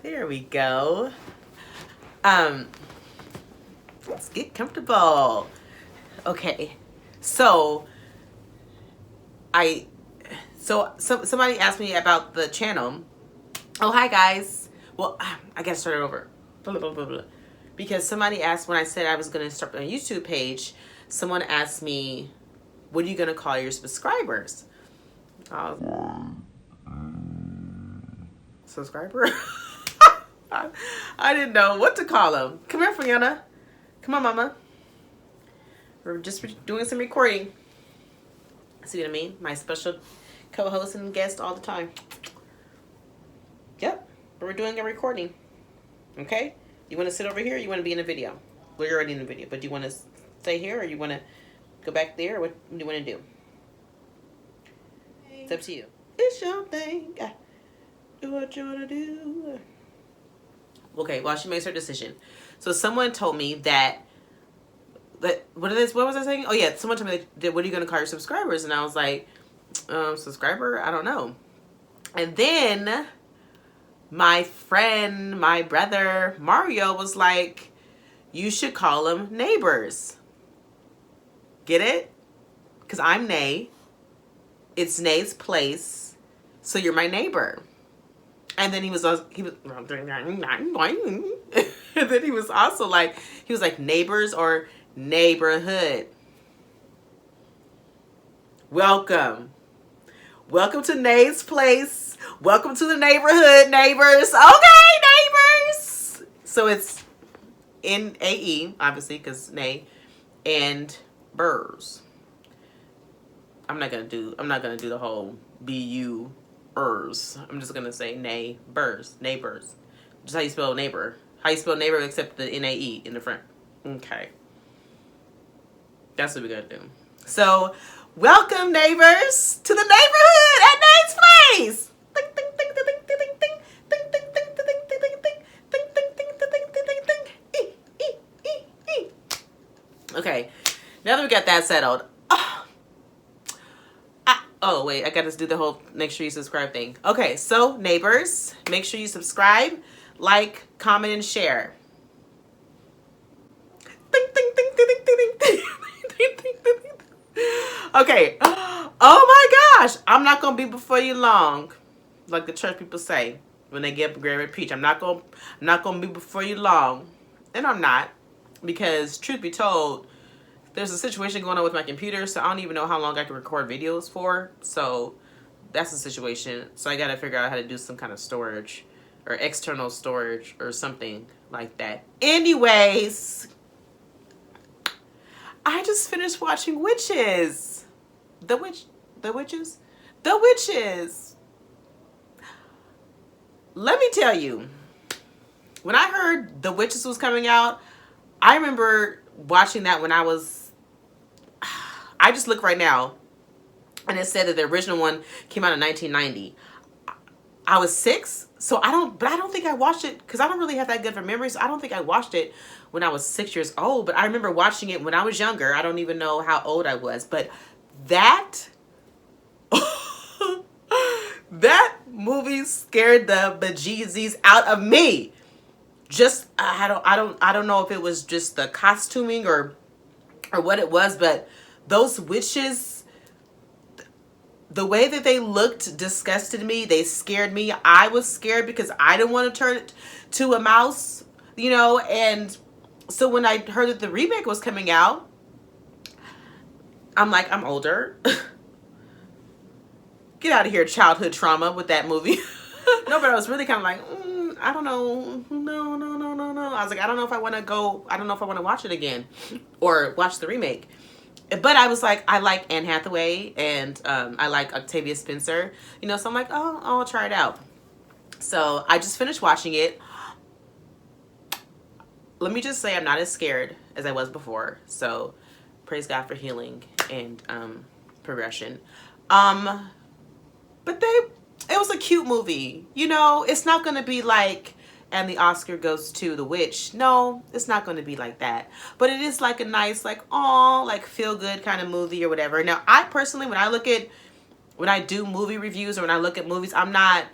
There we go. Let's get comfortable. Okay. So somebody asked me about the channel. Oh, hi guys. Well, I gotta start it over. Blah, blah, blah, blah. Because somebody asked when I said I was gonna start a YouTube page, someone asked me, what are you gonna call your subscribers? Subscriber? I didn't know what to call them. Come here, Fiona. Come on, Mama. We're just doing some recording. See what I mean? My special co-host and guest all the time. Yep. We're doing a recording. Okay? You want to sit over here or you want to be in a video? Well, you're already in the video, but do you want to stay here or you want to go back there? What do you want to do? It's up to you. It's your thing. Do what you want to do. Okay, well, she makes her decision. So someone told me that what was I saying? Oh yeah, someone told me that what are you gonna call your subscribers? And I was like, subscriber? I don't know. And then my friend, my brother Mario was like, you should call them neighbors. Get it? Because I'm Nay. It's Nay's place, so you're my neighbor. And then he was and then he was also like, neighbors or neighborhood. Welcome to Nay's place. Welcome to the neighborhood, neighbors. Okay, neighbors. So it's NAE, obviously, because Nay, and Burrs. I'm not gonna do the whole BU. I'm just gonna say neighbors. Just how you spell neighbor. How you spell neighbor except the NAE in the front. Okay. That's what we're gonna do. So, welcome neighbors to the neighborhood at Nate's place. Okay. Now that we got that settled. Oh, wait, I got to do the whole make sure you subscribe thing. Okay, so neighbors, make sure you subscribe, like, comment, and share. Okay. Oh my gosh. I'm not going to be before you long. Like the church people say when they get up and and preach. I'm not going to be before you long. And I'm not. Because truth be told, there's a situation going on with my computer, so I don't even know how long I can record videos for. So that's the situation. So I got to figure out how to do some kind of storage or external storage or something like that. Anyways, I just finished watching Witches. The Witches. Let me tell you, when I heard The Witches was coming out, I remember watching that when I just looked right now, and it said that the original one came out in 1990. I was 6, so I don't think I watched it because I don't really have that good of a memory. So I don't think I watched it when I was 6 years old. But I remember watching it when I was younger. I don't even know how old I was, but that that movie scared the bejesus out of me. Just I don't know if it was just the costuming or what it was, but those witches, the way that they looked disgusted me. They scared me. I was scared because I didn't want to turn it to a mouse, and so when I heard that the remake was coming out, I'm like, I'm older. Get out of here, childhood trauma with that movie. No, but I was really kind of like, I don't know. No. I was like, I don't know if I want to watch it again or watch the remake. But I was like, I like Anne Hathaway and I like Octavia Spencer, so I'm like, oh, I'll try it out. So I just finished watching it. Let me just say I'm not as scared as I was before. So praise God for healing and progression. But it was a cute movie. It's not going to be like, and the Oscar goes to The Witch. No, it's not going to be like that. But it is like a nice, feel good kind of movie or whatever. Now, I personally, when I do movie reviews or when I look at movies, I'm not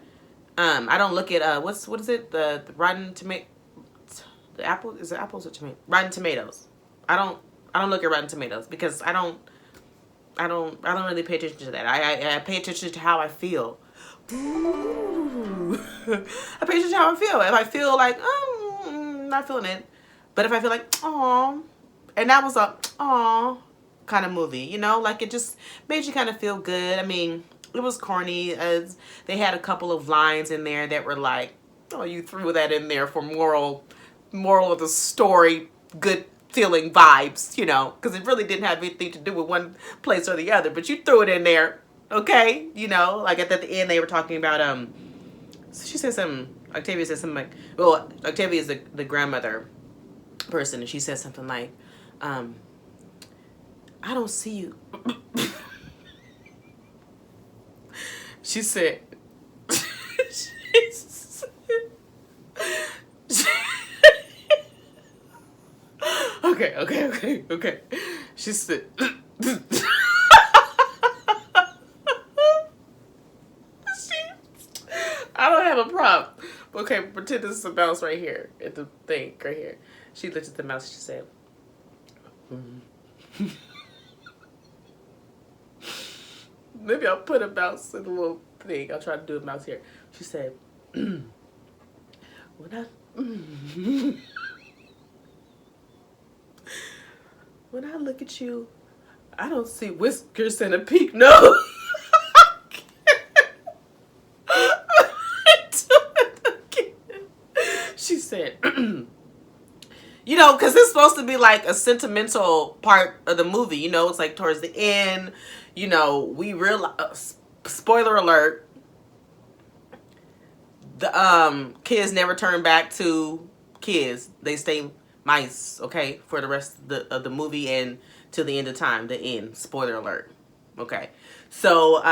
I don't look at what is it, the Rotten Tomato, the apple, is it apples or tomato, Rotten Tomatoes. I don't look at Rotten Tomatoes because I don't really pay attention to that. I pay attention to how I feel. Ooh. I pay attention to how I feel. If I feel like, not feeling it, but if I feel like, oh, and that was a oh kind of movie, you know, like it just made you kind of feel good. I mean, it was corny. As they had a couple of lines in there that were like, oh, you threw that in there for moral of the story, good feeling vibes, you know, because it really didn't have anything to do with one place or the other, but you threw it in there, okay, you know, like at the end they were talking about she said something, Octavia said something like, well, Octavia is the grandmother person, and she said something like, I don't see you. She said, okay. She said, I don't have a prop. Okay, pretend this is a mouse right here at the thing right here. She looked at the mouse. She said, maybe I'll put a mouse in the little thing. I'll try to do a mouse here. She said, when I look at you, I don't see whiskers and a pink nose. She said, you know, because it's supposed to be like a sentimental part of the movie. You know, it's like towards the end, you know, we realize, spoiler alert, the kids never turn back to kids. They stay mice, okay, for the rest of the movie and till the end of time, the end. Spoiler alert. Okay. So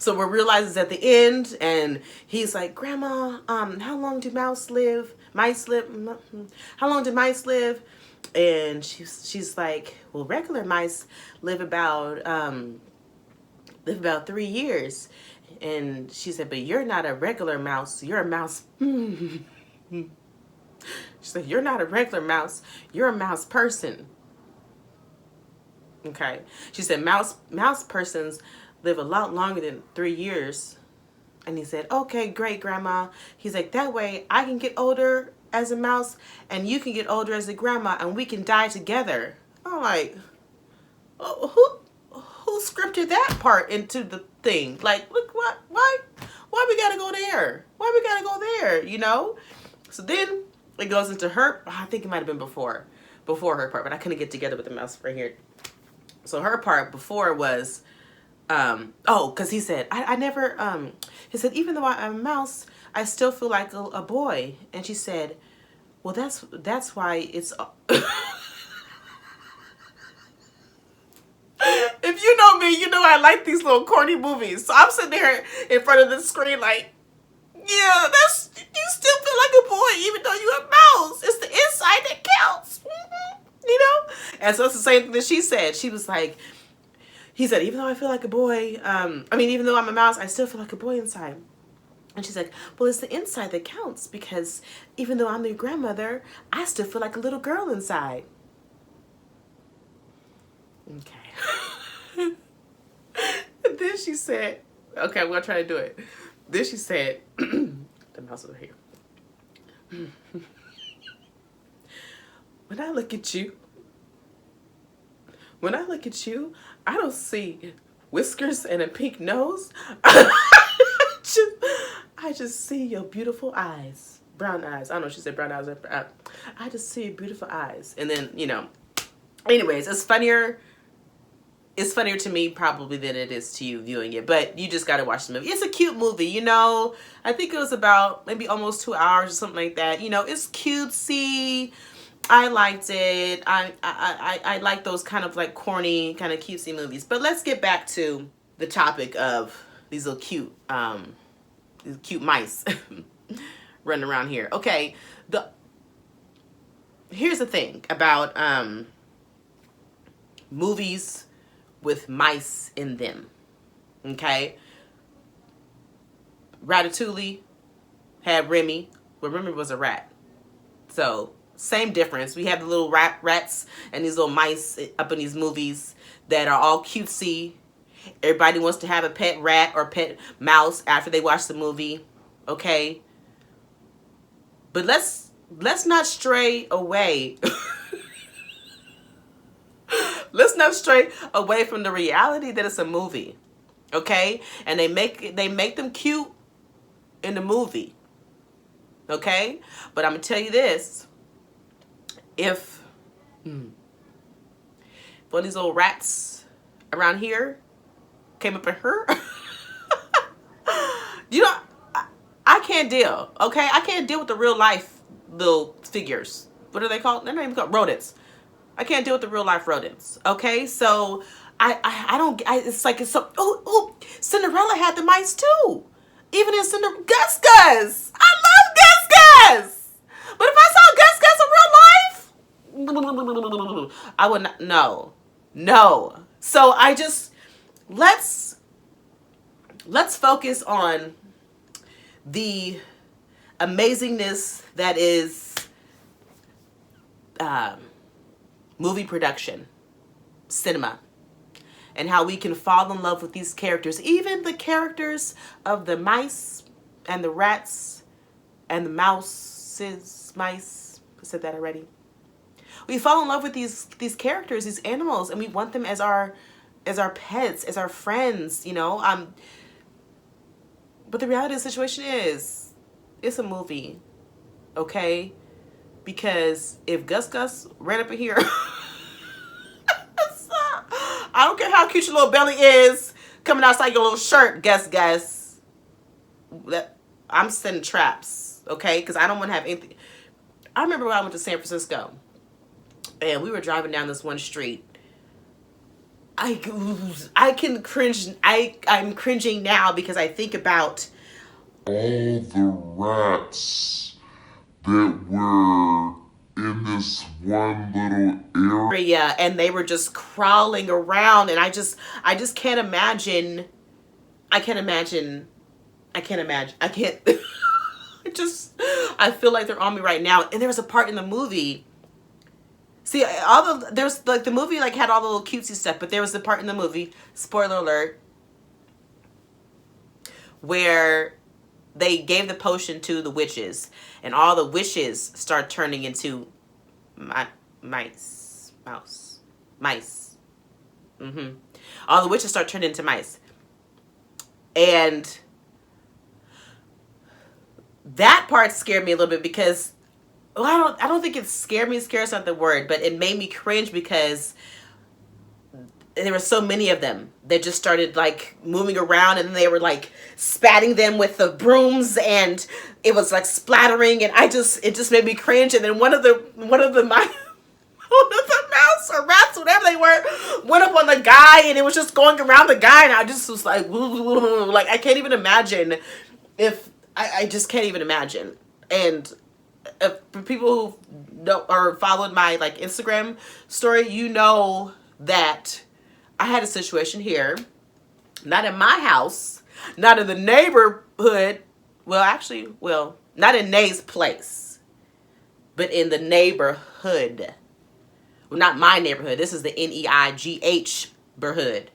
we realizes at the end, and he's like, Grandma, how long do mice live? How long do mice live? And she's like, well, regular mice live about 3 years. And she said, but you're not a regular mouse. You're a mouse. She said, you're not a regular mouse. You're a mouse person. Okay. She said, mouse persons live a lot longer than 3 years. And he said, okay, great, Grandma. He's like, that way I can get older as a mouse and you can get older as a grandma and we can die together. I'm like, oh, who scripted that part into the thing? Like, look, why we gotta go there? Why we gotta go there, you know? So then it goes into her, I think it might have been before her part, but I couldn't get together with the mouse right here. So her part before was, because he said, I never, he said, even though I'm a mouse, I still feel like a boy. And she said, well, that's why it's, if you know me, you know I like these little corny movies. So I'm sitting there in front of the screen like, yeah, you still feel like a boy even though you're a mouse. It's the inside that counts. You know? And so it's the same thing that she said. She was like, he said, even though I feel like a boy, even though I'm a mouse, I still feel like a boy inside. And she's like, well, it's the inside that counts because even though I'm your grandmother, I still feel like a little girl inside. Okay. And then she said, okay, I'm going to try to do it. Then she said, the mouse over here. When I look at you, I don't see whiskers and a pink nose. I just see your beautiful eyes. Brown eyes. I don't know if she said brown eyes. I just see your beautiful eyes. And then, you know, anyways, it's funnier to me probably than it is to you viewing it. But you just got to watch the movie. It's a cute movie, you know. I think it was about maybe almost 2 hours or something like that. You know, it's cutesy. I liked it. I like those kind of like corny, kind of cutesy movies. But let's get back to the topic of these little cute mice running around here. Okay, here's the thing about movies with mice in them. Okay, Ratatouille, had Remy, but Remy was a rat. So same difference. We have the little rats and these little mice up in these movies that are all cutesy. Everybody wants to have a pet rat or pet mouse after they watch the movie. Okay. But let's not stray away. Let's not stray away from the reality that it's a movie. Okay? And they make them cute in the movie. Okay? But I'm going to tell you this. If one of these little rats around here came up in her, you know, I can't deal. Okay? I can't deal with the real life little figures. What are they called? They're not even called rodents. I can't deal with the real life rodents. Okay? So I don't, it's like, it's so, Cinderella had the mice too. Even in Gus Gus. I love Gus Gus. But if I saw Gus Gus in real life, I would not, no. So I just, let's focus on the amazingness that is movie production, cinema, and how we can fall in love with these characters, even the characters of the mice and the rats and the mice. I said that already. We fall in love with these characters, these animals, and we want them as our pets, as our friends, you know. But the reality of the situation is, it's a movie, okay? Because if Gus ran up in here, I don't care how cute your little belly is coming outside your little shirt, Gus. I'm setting traps, okay? Because I don't want to have anything. I remember when I went to San Francisco, and we were driving down this one street. I can cringe. I'm cringing now because I think about all the rats that were in this one little area, and they were just crawling around, and I just can't imagine. I can't. I feel like they're on me right now. And there was a part in the movie. See, there's like the movie like had all the little cutesy stuff, but there was the part in the movie, spoiler alert, where they gave the potion to the witches, and all the witches start turning into mice. All the witches start turning into mice, and that part scared me a little bit because, well, I don't think it scared me. Scared's not the word, but it made me cringe because there were so many of them. They just started like moving around, and they were like spatting them with the brooms, and it was like splattering, and it just made me cringe. And then one of the mouse or rats, whatever they were, went up on the guy, and it was just going around the guy, and I just was like, I can't even imagine if I just can't even imagine. And for people who know or followed my like Instagram story, you know that I had a situation here, not in my house, not in the neighborhood. Well, not in Nay's place, but in the neighborhood. Well, not my neighborhood. This is the NEIGH neighborhood.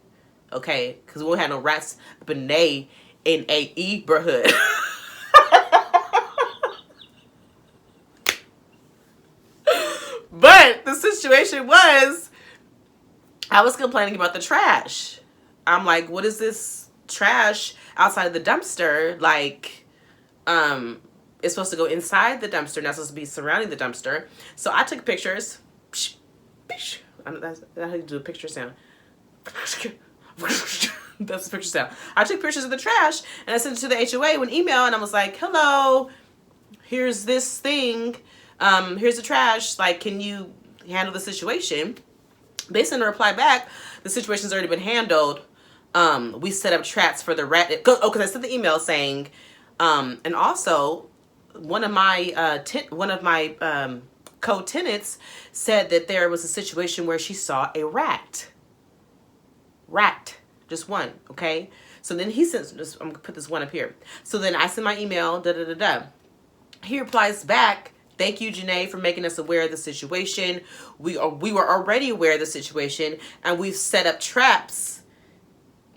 Okay? Because we won't have no rats up in Nay in a neighborhood. But the situation was, I was complaining about the trash. I'm like, what is this trash outside of the dumpster? Like, it's supposed to go inside the dumpster, not supposed to be surrounding the dumpster. So I took pictures. I know that's how you do a picture sound. That's the picture sound. I took pictures of the trash, and I sent it to the HOA with an email, and I was like, hello, here's this thing. Here's the trash. Like, can you handle the situation? They sent a reply back. The situation's already been handled. We set up traps for the rat. Because I sent the email saying, and also one of my co-tenants said that there was a situation where she saw a rat, just one. Okay. So then he sent this. I'm gonna put this one up here. So then I sent my email. he replies back, "Thank you, Janae, for making us aware of the situation. We were already aware of the situation, and we've set up traps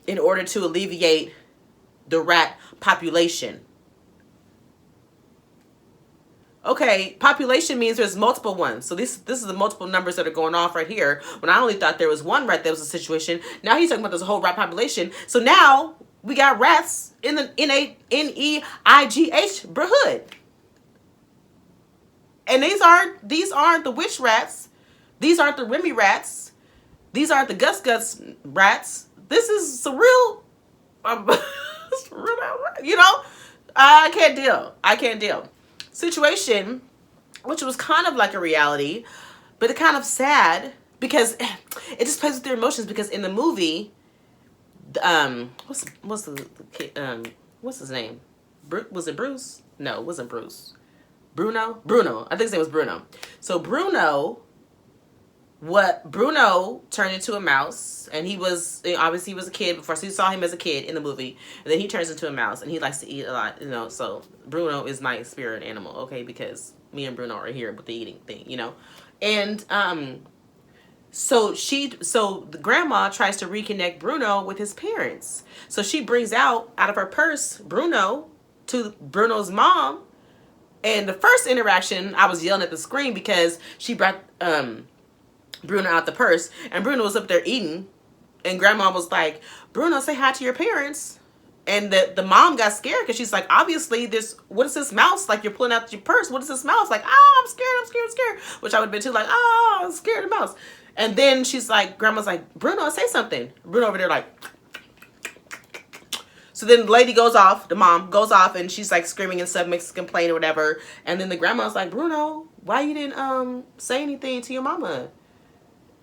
in order to alleviate the rat population." Okay, population means there's multiple ones. So this is the multiple numbers that are going off right here. When I only thought there was one rat that was a situation. Now he's talking about there's a whole rat population. So now we got rats in the NANEIGH brotherhood. And these aren't the witch rats. These aren't the Remy rats. These aren't the Gus rats. This is some real, you know, I can't deal. Situation, which was kind of like a reality, but it kind of sad because it just plays with their emotions. Because in the movie, what's his name? Was it Bruce? No, it wasn't Bruce. Bruno. I think his name was Bruno. So Bruno turned into a mouse, and he was obviously he was a kid before, so you saw him as a kid in the movie, and then he turns into a mouse, and he likes to eat a lot, you know. So Bruno is my spirit animal, okay, because me and Bruno are here with the eating thing, you know. And so the grandma tries to reconnect Bruno with his parents, so she brings out of her purse Bruno to Bruno's mom. And the first interaction, I was yelling at the screen because she brought Bruno out the purse, and Bruno was up there eating, and grandma was like, "Bruno, say hi to your parents." And the mom got scared because she's like, obviously what is this mouse? Like, you're pulling out your purse. What is this mouse? Like, oh, I'm scared. Which I would have been too, like, oh, I'm scared of the mouse. And then she's like, grandma's like, "Bruno, say something." Bruno over there like. So then the lady goes off, the mom goes off, and she's like screaming and stuff, makes a complaint or whatever. And then the grandma's like, "Bruno, why you didn't say anything to your mama?"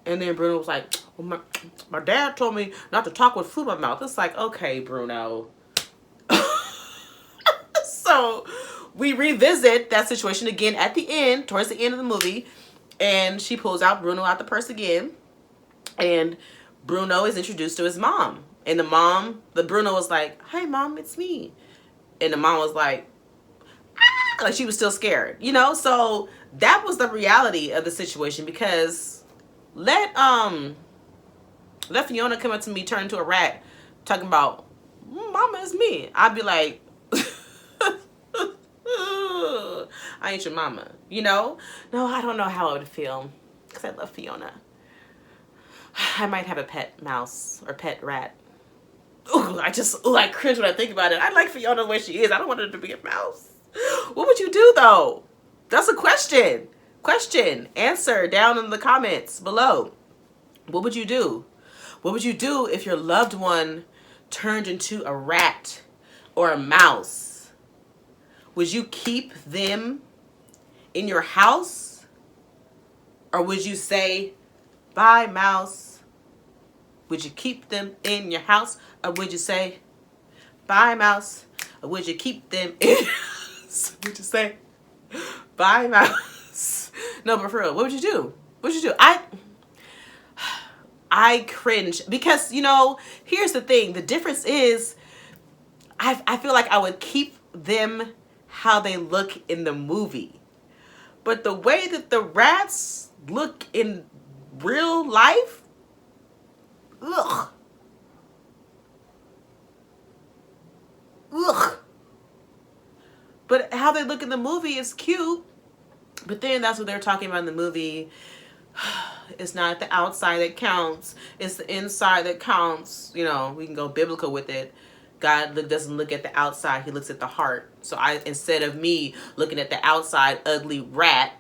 And then Bruno was like, "Well, my dad told me not to talk with food in my mouth." It's like, okay, Bruno. So we revisit that situation again at the end, towards the end of the movie. And she pulls out Bruno out the purse again. And Bruno is introduced to his mom. And the Bruno was like, "Hey, Mom, it's me." And the mom was like, "Ah!" Like she was still scared, you know? So that was the reality of the situation, because let Fiona come up to me, turn into a rat, talking about, "Mama, it's me." I'd be like, I ain't your mama, you know? No, I don't know how I would feel, because I love Fiona. I might have a pet mouse or pet rat. I cringe when I think about it. I like Fiona the way she is. I don't want her to be a mouse. What would you do, though? That's a question. Answer down in the comments below. What would you do? What would you do if your loved one turned into a rat or a mouse? Would you keep them in your house? Or would you say, "Bye, mouse"? Would you keep them in your house? Or would you say, "Bye, mouse"? Or would you keep them in your house? Would you say, "Bye, mouse"? No, but for real, what would you do? I cringe because, you know, here's the thing. The difference is I feel like I would keep them how they look in the movie. But the way that the rats look in real life, ugh. But how they look in the movie is cute. But then that's what they're talking about in the movie. It's not the outside that counts. It's the inside that counts. You know, we can go biblical with it. God doesn't look at the outside. He looks at the heart. So instead of me looking at the outside ugly rat,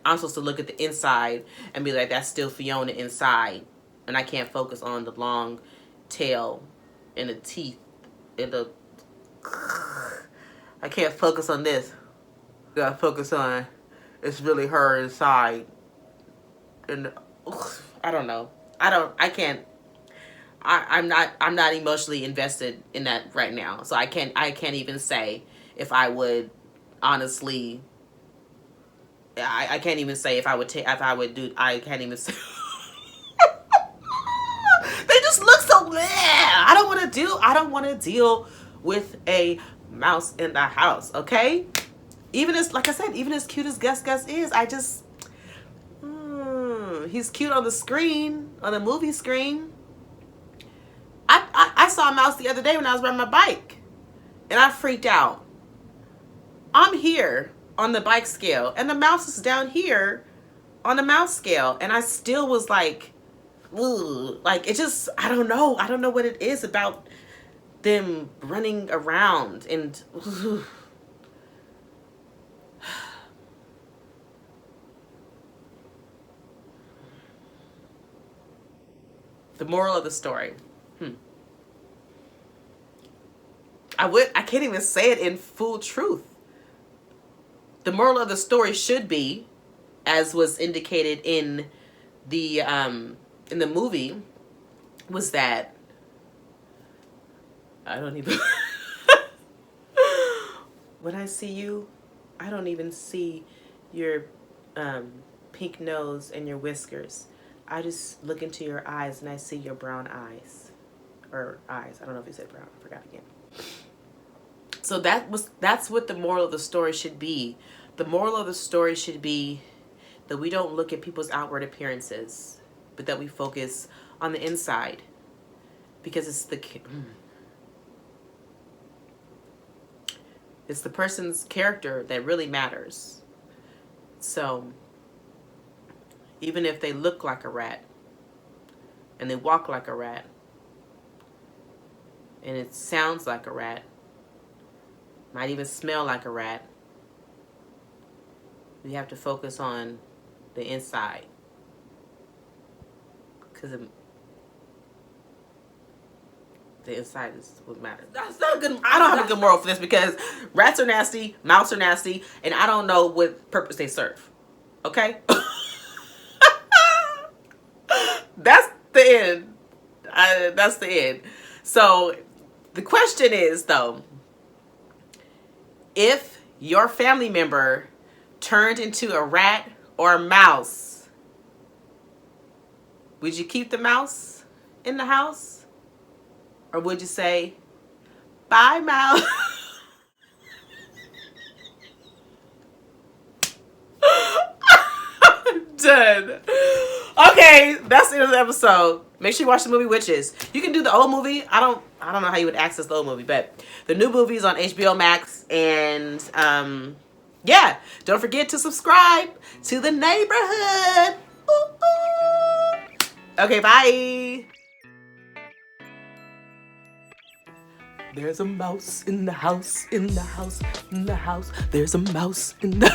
I'm supposed to look at the inside and be like, that's still Fiona inside. And I can't focus on the long tail and the teeth and the... I can't focus on this. Gotta focus on it's really her inside. And I don't know. I'm not emotionally invested in that right now. So I can't even say if I would honestly. I can't even say if I would do. I can't even say. They just look so bleh. I don't want to deal with a mouse in the house. Okay. Even as, like I said, even as cute as Gus is, I just, he's cute on the screen, on the movie screen. I saw a mouse the other day when I was riding my bike, and I freaked out. I'm here on the bike scale, and the mouse is down here on the mouse scale, and I still was like, ugh. Like, it just, I don't know what it is about them running around and ugh. The moral of the story. I can't even say it in full truth. The moral of the story should be, as was indicated in the movie, was that I don't even when I see you, I don't even see your pink nose and your whiskers. I just look into your eyes and I see your brown eyes. Or eyes. I don't know if you said brown. I forgot again. So that's what the moral of the story should be. The moral of the story should be that we don't look at people's outward appearances, but that we focus on the inside. Because it's the person's character that really matters. So even if they look like a rat and they walk like a rat and it sounds like a rat, might even smell like a rat, we have to focus on the inside. Because the inside is what matters. That's not good. I don't have a good moral for this because rats are nasty, mouse are nasty, and I don't know what purpose they serve. Okay? That's the end. That's the end. So the question is, though, if your family member turned into a rat or a mouse, would you keep the mouse in the house? Or would you say, bye, mouse? I'm done. Okay, that's the end of the episode. Make sure you watch the movie Witches. You can do the old movie. I don't know how you would access the old movie, but the new movie is on hbomax. And yeah, don't forget to subscribe to the neighborhood. Ooh, ooh. Okay, bye. There's a mouse in the house, in the house, in the house. There's a mouse in the